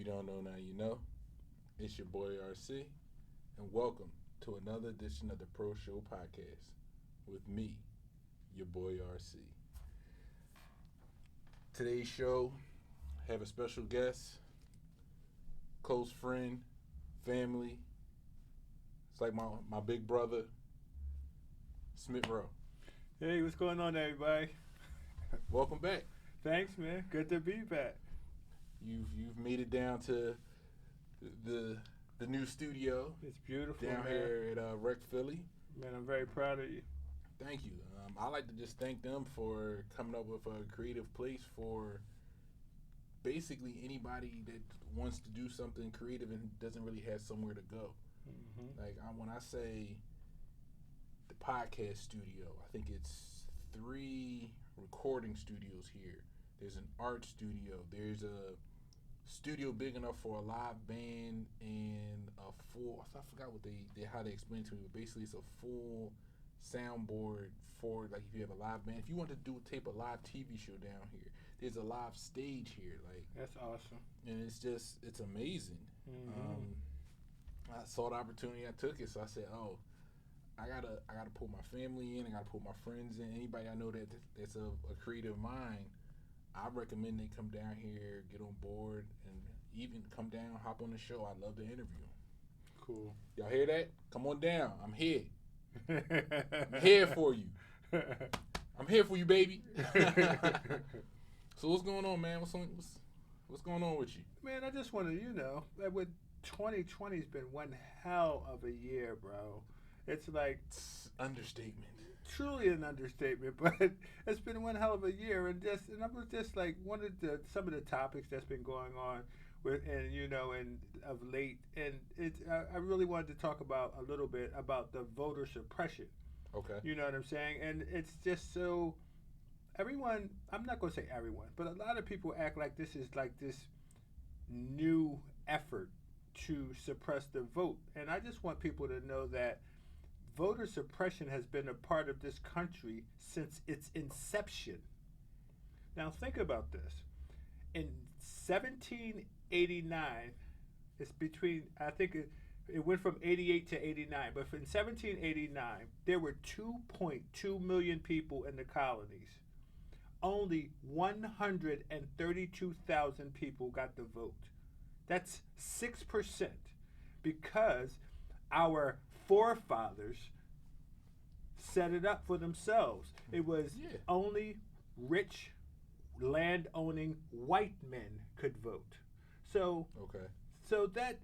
don't know, now you know. It's your boy RC, and welcome to another edition of the Pro Show Podcast with me, your boy RC. Today's show, have a special guest, close friend, family. It's like my big brother, Smittrow. Hey, what's going on, everybody? Welcome back. Thanks, man. Good to be back. You've made it down to the the new studio It's beautiful, down man. here at Rec Philly. Man, I'm very proud of you. Thank you. I like to just thank them for coming up with a creative place for basically anybody that wants to do something creative and doesn't really have somewhere to go. Like when I say the podcast studio, I think it's 3 recording studios here. There's an art studio. There's a studio big enough for a live band and a full. I forgot what how they explained to me. But basically, it's a full soundboard for like if you have a live band. If you want to tape a live TV show down here, there's a live stage here. Like, That's awesome. and it's amazing. I saw the opportunity, I took it. So I said, oh, I gotta pull my family in. I gotta pull my friends in. Anybody I know that's a creative mind, I recommend they come down here, get on board, and even come down, hop on the show. I'd love to interview them. Cool. Y'all hear that? Come on down. I'm here. I'm here for you. I'm here for you, baby. So what's going on, man? What's going on with you? Man, I just want to, that with 2020's been one hell of a year, bro. It's like Understatement. truly an understatement, but it's been one hell of a year, and I was just like some of the topics that's been going on with, and of late, and I really wanted to talk about a little bit about the voter suppression. Okay. You know what I'm saying? And it's just so everyone. I'm not gonna say everyone, but a lot of people act like this is like this new effort to suppress the vote, and I just want people to know that voter suppression has been a part of this country since its inception. Now, think about this. In 1789, it's between, I think it went from 88 to 89, but in 1789, there were 2.2 million people in the colonies. Only 132,000 people got the vote. That's 6%, because our forefathers set it up for themselves. It was only rich, land-owning white men could vote. So, so that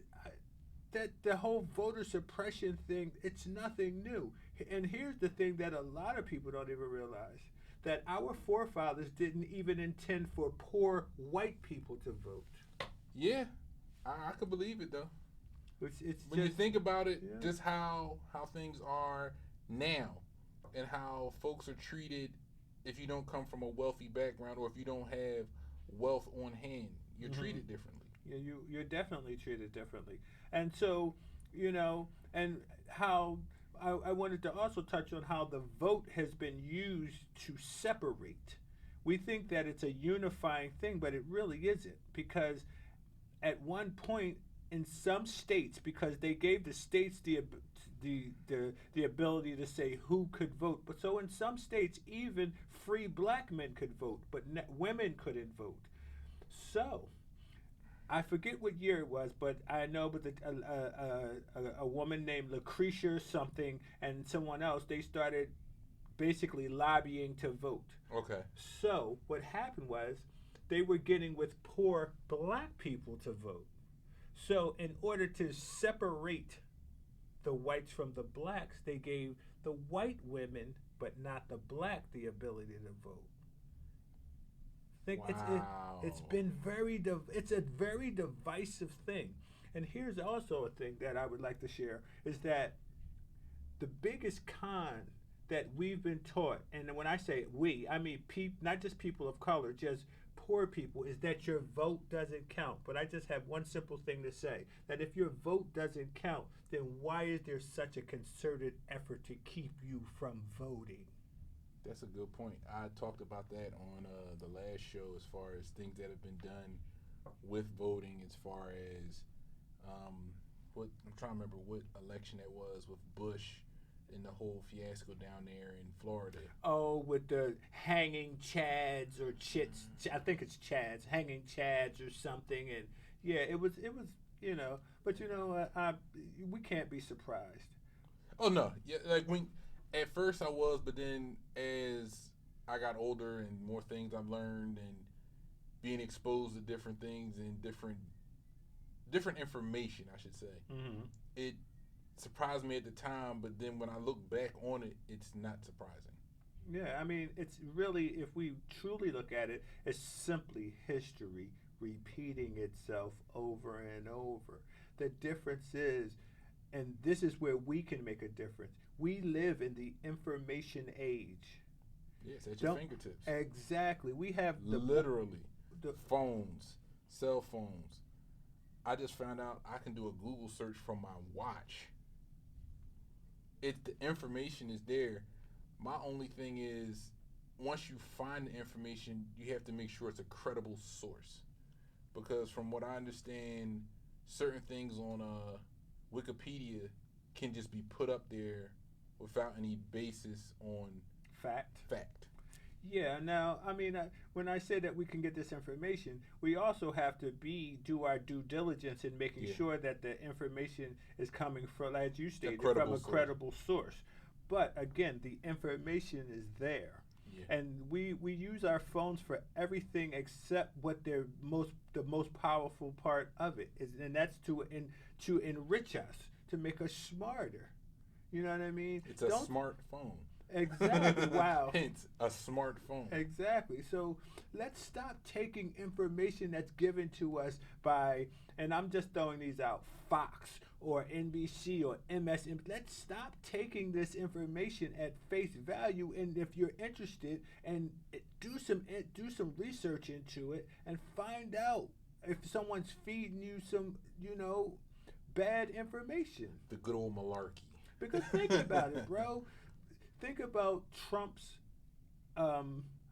the whole voter suppression thing, it's nothing new. And here's the thing that a lot of people don't even realize, that our forefathers didn't even intend for poor white people to vote. Yeah, I could believe it though. It's When you just, think about it, yeah. just how things are now, and how folks are treated if you don't come from a wealthy background or if you don't have wealth on hand, you're treated differently. Yeah, you're definitely treated differently. And so, and how I wanted to also touch on how the vote has been used to separate. We think that it's a unifying thing, but it really isn't, because at one point in some states, because they gave the states the ability to say who could vote, but so in some states even free black men could vote, but women couldn't vote. So I forget what year it was, but I know, but a woman named Lucretia something and someone else, they started basically lobbying to vote. Okay. So what happened was they were getting with poor black people to vote. So in order to separate the whites from the blacks, they gave the white women, but not the black, the ability to vote. It's been it's a very divisive thing. And here's also a thing that I would like to share, is that the biggest con that we've been taught, and when I say we, I mean not just people of color, just poor people, is that your vote doesn't count. But I just have one simple thing to say, that if your vote doesn't count, then why is there such a concerted effort to keep you from voting? That's a good point. I talked about that on the last show as far as things that have been done with voting as far as what I'm trying to remember what election it was with Bush and the whole fiasco down there in Florida. Oh, with the hanging chads or chits. I think it's chads, hanging chads or something. And yeah, it was, but we can't be surprised. Oh no, yeah, like when at first I was, but then as I got older and more things I've learned and being exposed to different things and different information, I should say, it surprised me at the time, but then when I look back on it, it's not surprising. Yeah, I mean, it's really, if we truly look at it, it's simply history repeating itself over and over. The difference is, and this is where we can make a difference, we live in the information age. Yes, at your fingertips. Exactly. We have literally the phones, cell phones. I just found out I can do a Google search from my watch. The information is there. My only thing is, once you find the information, you have to make sure it's a credible source. Because from what I understand, certain things on Wikipedia can just be put up there without any basis on fact. Yeah. Now, I mean, when I say that we can get this information, we also have to do our due diligence in making sure that the information is coming from, as you stated, from a credible source. But again, the information is there. Yeah. And we use our phones for everything except what the most powerful part of it is, and that's to enrich us, to make us smarter. You know what I mean? It's a smartphone. Exactly. Wow. Hence, a smartphone. Exactly. So let's stop taking information that's given to us by, and I'm just throwing these out, Fox or NBC or MSN. Let's stop taking this information at face value, and if you're interested, and do some research into it and find out if someone's feeding you some, bad information. The good old malarkey. Because think about it, bro. Think about Trump's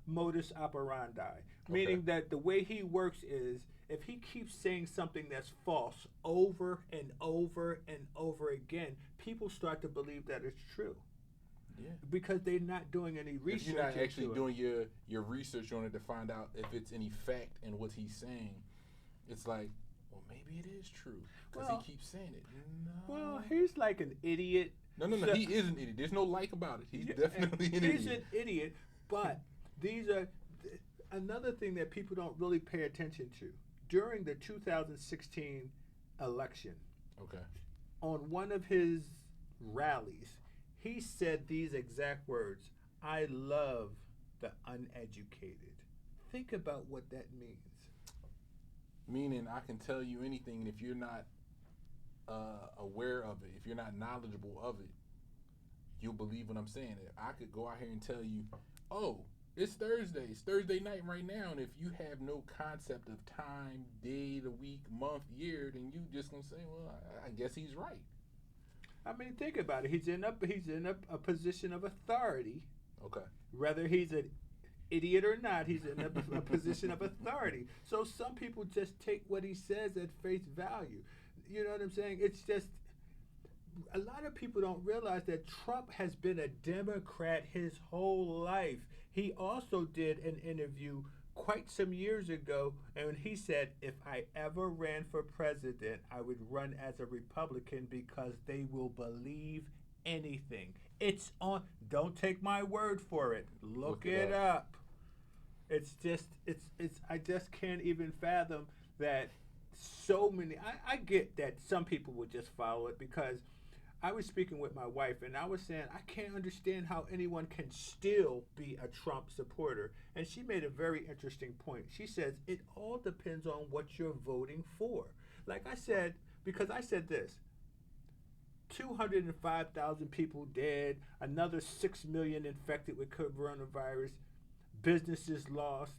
modus operandi, meaning that the way he works is, if he keeps saying something that's false over and over and over again, people start to believe that it's true. Yeah. Because they're not doing any research. If you're not actually doing your research on it to find out if it's any fact in what he's saying, it's like, well, maybe it is true because he keeps saying it. No. Well, he's like an idiot. No, he is an idiot. There's no like about it. He's definitely an idiot. He's an idiot, but these are another thing that people don't really pay attention to. During the 2016 election, on one of his rallies, he said these exact words: "I love the uneducated." Think about what that means. Meaning, I can tell you anything, and if you're not aware of it, if you're not knowledgeable of it, you'll believe what I'm saying. I could go out here and tell you, oh, it's Thursday night right now, and if you have no concept of time, day, the week, month, year, then you just gonna say, well, I guess he's right. I mean, think about it. He's in a position of authority. Okay. Whether he's an idiot or not, he's in a position of authority. So some people just take what he says at face value. You know what I'm saying? It's just, a lot of people don't realize that Trump has been a Democrat his whole life. He also did an interview quite some years ago, and he said, if I ever ran for president, I would run as a Republican because they will believe anything. It's on, don't take my word for it. Look it up. It's just, I just can't even fathom that so many, I get that some people would just follow it, because I was speaking with my wife and I was saying, I can't understand how anyone can still be a Trump supporter. And she made a very interesting point. She says, it all depends on what you're voting for. Like I said, because I said this, 205,000 people dead, another 6 million infected with coronavirus, businesses lost.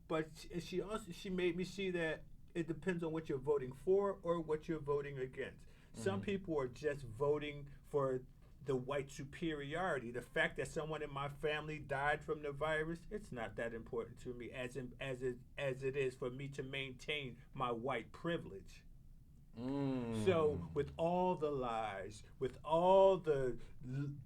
But she made me see that it depends on what you're voting for or what you're voting against. Some people are just voting for the white superiority. The fact that someone in my family died from the virus, it's not that important to me as it is for me to maintain my white privilege. So with all the lies, with all the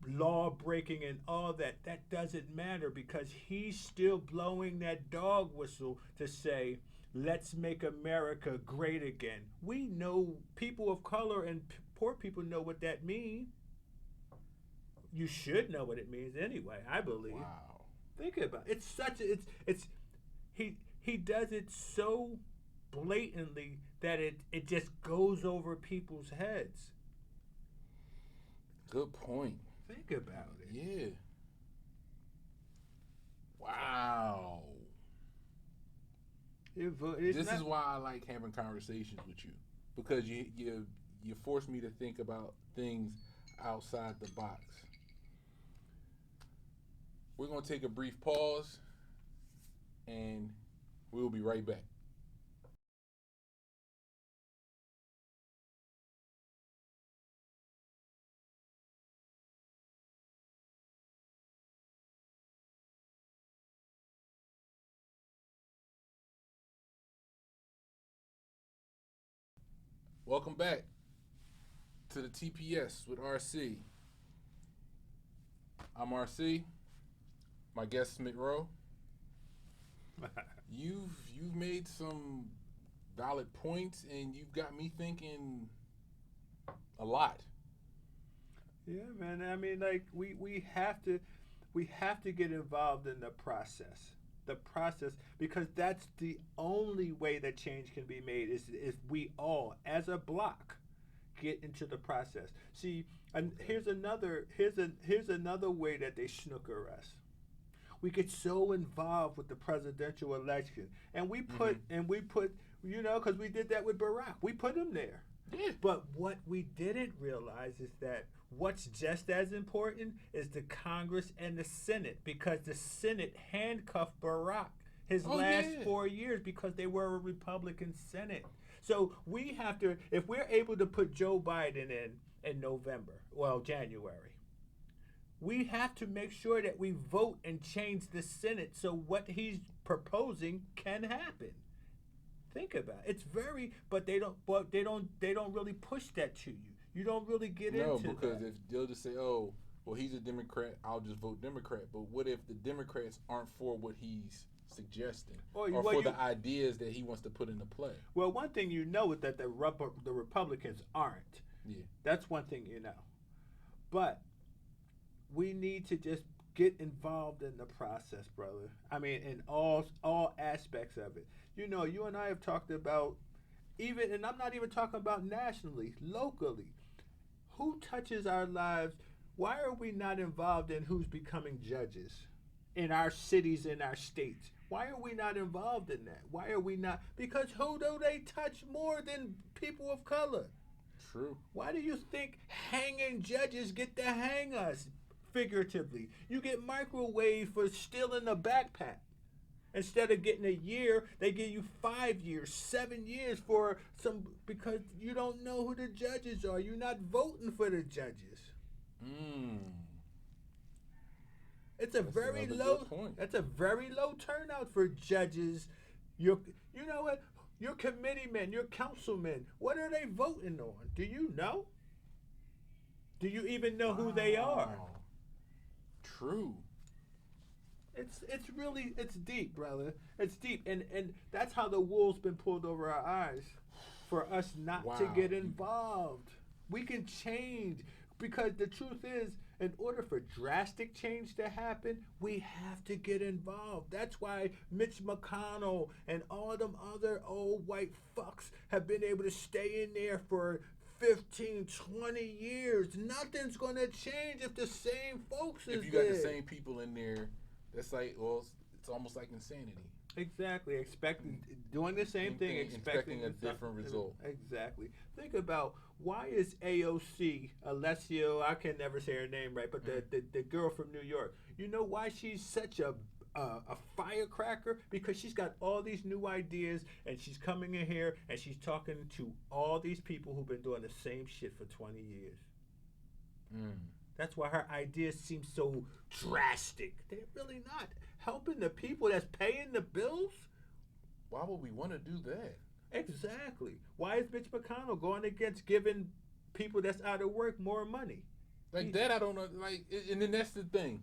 law breaking and all that, that doesn't matter because he's still blowing that dog whistle to say, let's make America great again. We know people of color and poor people know what that means. You should know what it means anyway, I believe. Wow. Think about it. It's such a, it's he does it so blatantly that it just goes over people's heads. Good point. Think about it. Yeah. Wow. This is why I like having conversations with you, because you force me to think about things outside the box. We're going to take a brief pause, and we'll be right back. Welcome back to the TPS with RC. I'm RC. My guest Smittrow. You've made some valid points, and you've got me thinking a lot. Yeah, man. I mean, like we have to get involved in the process. The process, because that's the only way that change can be made is if we all, as a block, get into the process. See, and here's another way that they snooker us. We get so involved with the presidential election, and we put because we did that with Barack. We put him there. Yeah. But what we didn't realize is that what's just as important is the Congress and the Senate, because the Senate handcuffed Barack his last 4 years because they were a Republican Senate. So we have to, if we're able to put Joe Biden in January, we have to make sure that we vote and change the Senate so what he's proposing can happen. Think about it. It's but they don't really push that to you. You don't really get into No, because that. if they'll just say, "Oh, well, he's a Democrat, I'll just vote Democrat." But what if the Democrats aren't for what he's suggesting, or for the ideas that he wants to put into play? Well, one thing you know is that the Republicans aren't. Yeah, that's one thing you know. But we need to just get involved in the process, brother. I mean, in all aspects of it. You know, you and I have talked about and I'm not even talking about nationally, locally. Who touches our lives? Why are we not involved in who's becoming judges in our cities, in our states? Why are we not involved in that? Why are we not? Because who do they touch more than people of color? True. Why do you think hanging judges get to hang us, figuratively? You get microwaved for stealing a backpack. Instead of getting a year, they give you 5 years, 7 years because you don't know who the judges are. You're not voting for the judges. It's a very low. That's a very low turnout for judges. You know what? Your committeemen, your councilmen, what are they voting on? Do you know? Do you even know who they are? True. It's deep, brother. It's deep, and that's how the wool's been pulled over our eyes, for us not to get involved. We can change, because the truth is, in order for drastic change to happen, we have to get involved. That's why Mitch McConnell and all them other old white fucks have been able to stay in there for 15, 20 years. Nothing's gonna change if the same folks is there. If you got the same people in there, that's like, well, it's almost like insanity. Exactly. Doing the same thing, expecting a different result. Exactly. Think about, why is AOC, Alessio, I can never say her name right, but the girl from New York, you know why she's such a firecracker? Because she's got all these new ideas, and she's coming in here and she's talking to all these people who've been doing the same shit for 20 years. That's why her ideas seem so drastic. They're really not helping the people that's paying the bills. Why would we want to do that? Exactly. Why is Mitch McConnell going against giving people that's out of work more money? Like that, I don't know. Like, and then that's the thing.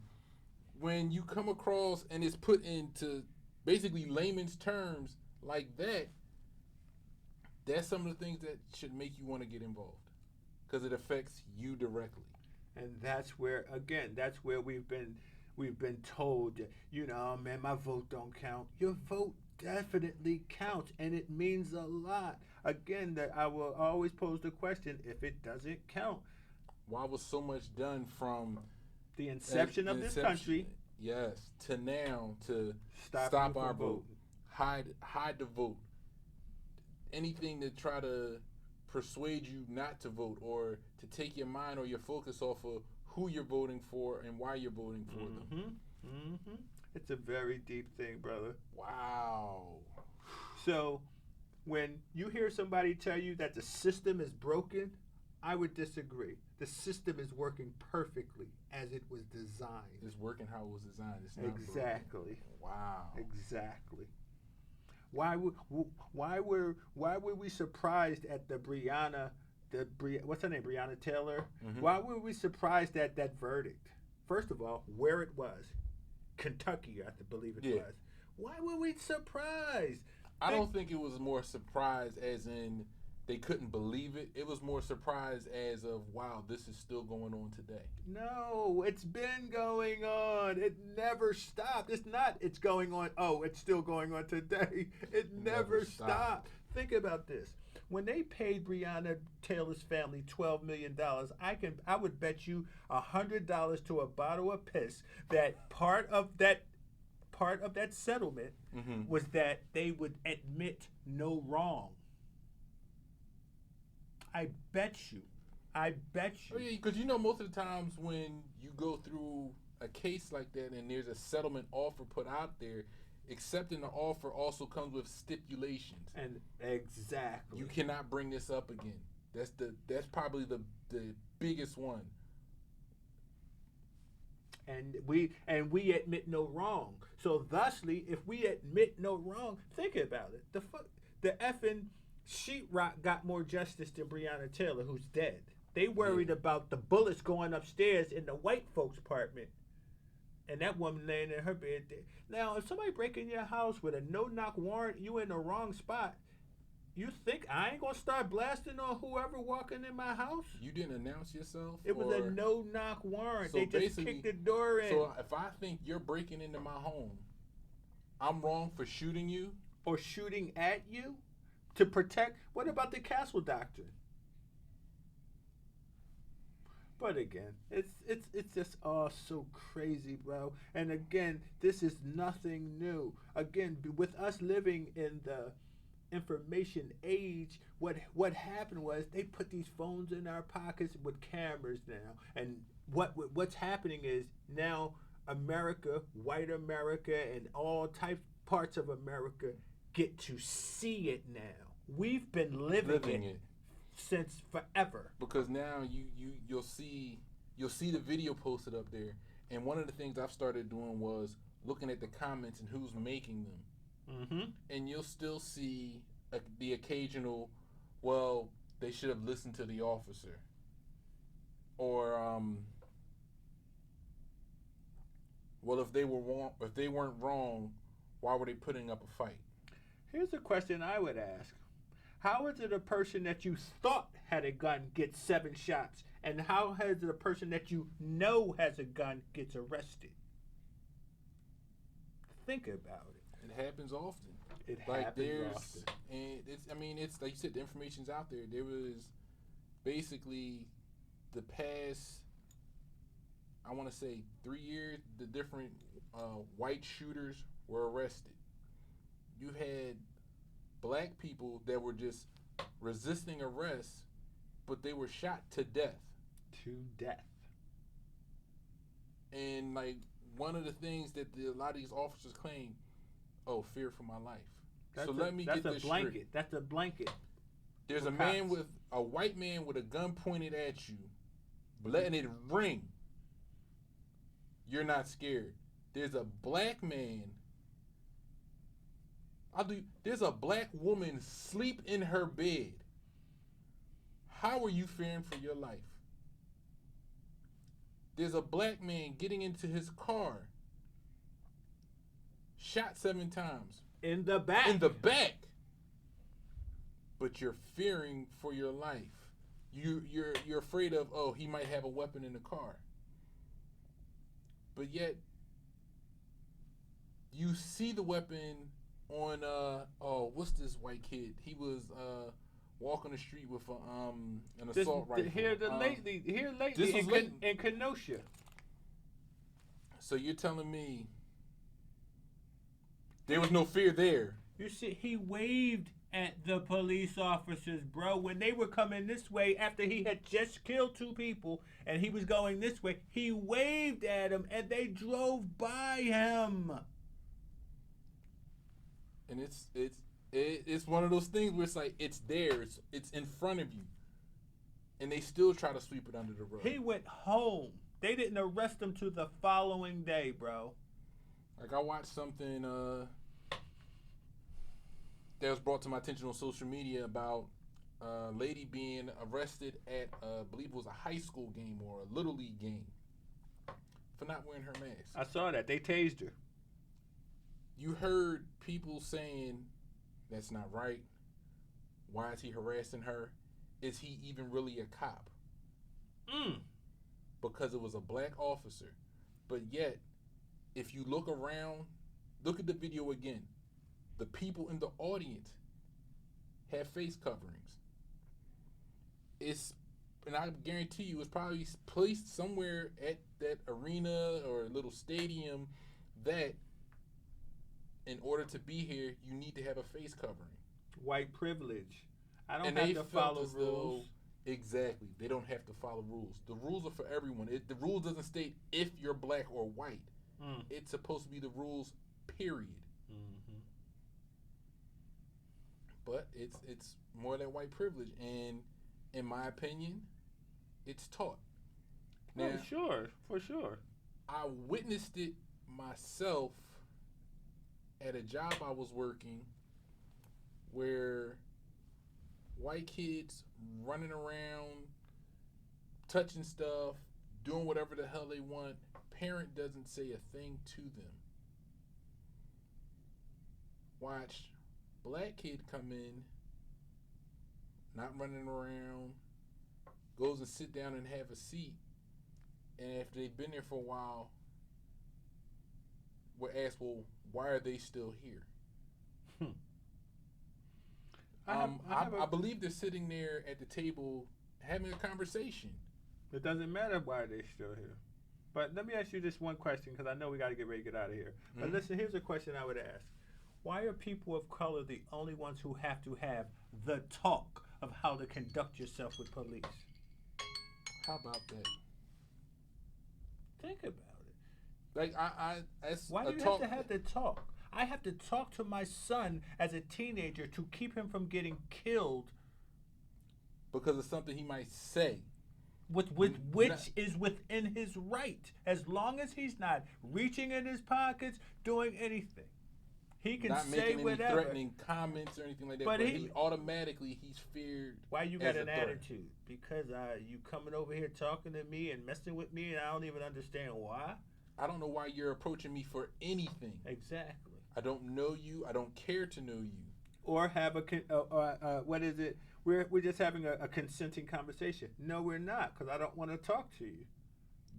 When you come across and it's put into basically layman's terms like that, that's some of the things that should make you want to get involved because it affects you directly. And that's where, again, that's where we've been told that, man, my vote don't count. Your vote definitely counts, and it means a lot. Again, that I will always pose the question: if it doesn't count, why was so much done from the inception of this country, yes, to now to stop our vote, hide the vote, anything to try to persuade you not to vote or to take your mind or your focus off of who you're voting for and why you're voting for them. Mm-hmm. It's a very deep thing, brother. Wow. So, when you hear somebody tell you that the system is broken, I would disagree. The system is working perfectly as it was designed. It's working how it was designed. It's not exactly. Broken. Wow. Exactly. Why were we surprised at what's her name, Breonna Taylor? Mm-hmm. Why were we surprised at that verdict? First of all, where it was, Kentucky, I believe it was. Why were we surprised? I don't think it was more surprise as in they couldn't believe it. It was more surprise as of, wow, this is still going on today. No, it's been going on. It never stopped. It's not, it's going on, it's still going on today. It never stopped. Think about this. When they paid Breonna Taylor's family $12 million, I would bet you $100 to a bottle of piss that part of that settlement was that they would admit no wrong. I bet you. Oh, yeah, because most of the times when you go through a case like that and there's a settlement offer put out there, accepting the offer also comes with stipulations. And exactly. You cannot bring this up again. That's probably the biggest one. And we admit no wrong. So thusly, if we admit no wrong, think about it. The effing sheetrock got more justice than Breonna Taylor, who's dead. They worried about the bullets going upstairs in the white folks' apartment, and that woman laying in her bed there. Now, if somebody break in your house with a no-knock warrant, you in the wrong spot. You think I ain't gonna start blasting on whoever walking in my house? You didn't announce yourself? It was a no-knock warrant. So they just kicked the door in. So if I think you're breaking into my home, I'm wrong for shooting you? Or shooting at you? To protect? What about the Castle Doctrine? But again, it's just all so crazy, bro. And again, this is nothing new. Again, with us living in the information age, what happened was they put these phones in our pockets with cameras now. And what's happening is now America, white America, and all parts of America get to see it now. We've been living it since forever. Because now you'll see the video posted up there, and one of the things I've started doing was looking at the comments and who's making them, and you'll still see the occasional, well, they should have listened to the officer, or well, if they weren't wrong, why were they putting up a fight? Here's a question I would ask. How is it a person that you thought had a gun gets 7 shots? And how is it a person that you know has a gun gets arrested? Think about it. It happens often. It happens often. And it's like you said, the information's out there. There was basically the past, I want to say 3 years, the different white shooters were arrested. You had black people that were just resisting arrest, but they were shot to death. To death. And like one of the things that a lot of these officers claim, fear for my life. Let me get this straight. That's a blanket. There's a white man with a gun pointed at you, letting it ring, you're not scared. There's a black man. There's a black woman sleep in her bed. How are you fearing for your life? There's a black man getting into his car, shot 7 times. In the back. In the back. But you're fearing for your life. You're afraid of, oh, he might have a weapon in the car. But yet, you see the weapon on what's this white kid? He was walking the street with an assault rifle. Here lately in Kenosha. So you're telling me there was no fear there? You see, he waved at the police officers, bro. When they were coming this way after he had just killed 2 people and he was going this way, he waved at them and they drove by him. And it's one of those things where it's like it's there, it's in front of you, and they still try to sweep it under the rug. He went home. They didn't arrest him till the following day, bro. Like I watched something that was brought to my attention on social media about a lady being arrested at I believe it was a high school game or a little league game for not wearing her mask. I saw that. They tased her. You heard people saying that's not right. Why is he harassing her? Is he even really a cop? Because it was a black officer. But yet, if you look around, look at the video again. The people in the audience have face coverings. And I guarantee you, it's probably placed somewhere at that arena or little stadium that in order to be here, you need to have a face covering. White privilege. I don't have to follow rules. Exactly. They don't have to follow rules. The rules are for everyone. The rule doesn't state if you're black or white. It's supposed to be the rules, period. Mm-hmm. But it's more than white privilege. And in my opinion, it's taught. Now, for sure. I witnessed it myself at a job I was working where white kids running around, touching stuff, doing whatever the hell they want. Parent doesn't say a thing to them. Watch black kid come in, not running around, goes and sit down and have a seat, and after they've been there for a while, we're asked, well, why are they still here? I believe they're sitting there at the table having a conversation. It doesn't matter why they're still here. But let me ask you this one question, because I know we got to get ready to get out of here. But listen, here's a question I would ask. Why are people of color the only ones who have to have the talk of how to conduct yourself with police? How about that? Think about it. Like why do you have to have the talk? I have to talk to my son as a teenager to keep him from getting killed. Because of something he might say. Which is within his right. As long as he's not reaching in his pockets, doing anything. He can not say making whatever. Any threatening comments or anything like that. But he automatically, he's feared. Why you got an attitude? Because you coming over here talking to me and messing with me, and I don't even understand why. I don't know why you're approaching me for anything. Exactly. I don't know you. I don't care to know you. Or have what is it? We're just having a consenting conversation. No, we're not, because I don't want to talk to you.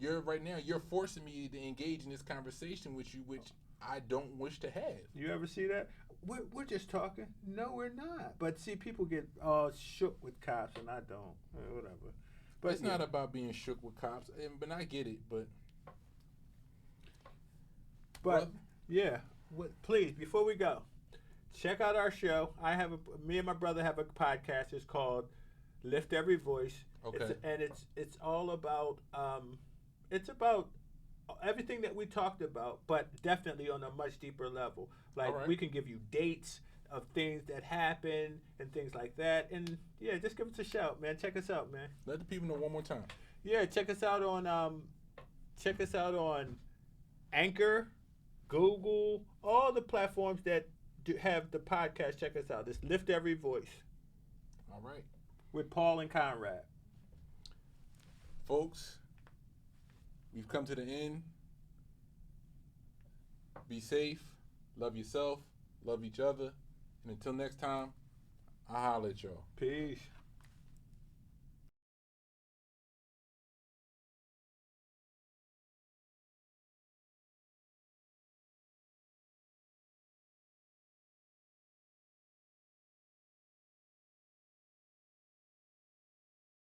You're forcing me to engage in this conversation with you, which I don't wish to have. You ever see that? We're just talking. No, we're not. But see, people get all shook with cops, and I don't. Whatever. But it's not about being shook with cops. But I get it. But yeah. Please, before we go, check out our show. Me and my brother have a podcast. It's called Lift Every Voice. Okay. It's all about it's about everything that we talked about, but definitely on a much deeper level. Like we can give you dates of things that happen and things like that. And yeah, just give us a shout, man. Check us out, man. Let the people know one more time. Yeah, check us out on Anchor, Google, all the platforms that have the podcast. Check us out. It's Lift Every Voice. All right. With Paul and Conrad. Folks, we've come to the end. Be safe. Love yourself. Love each other. And until next time, I'll holler at y'all. Peace.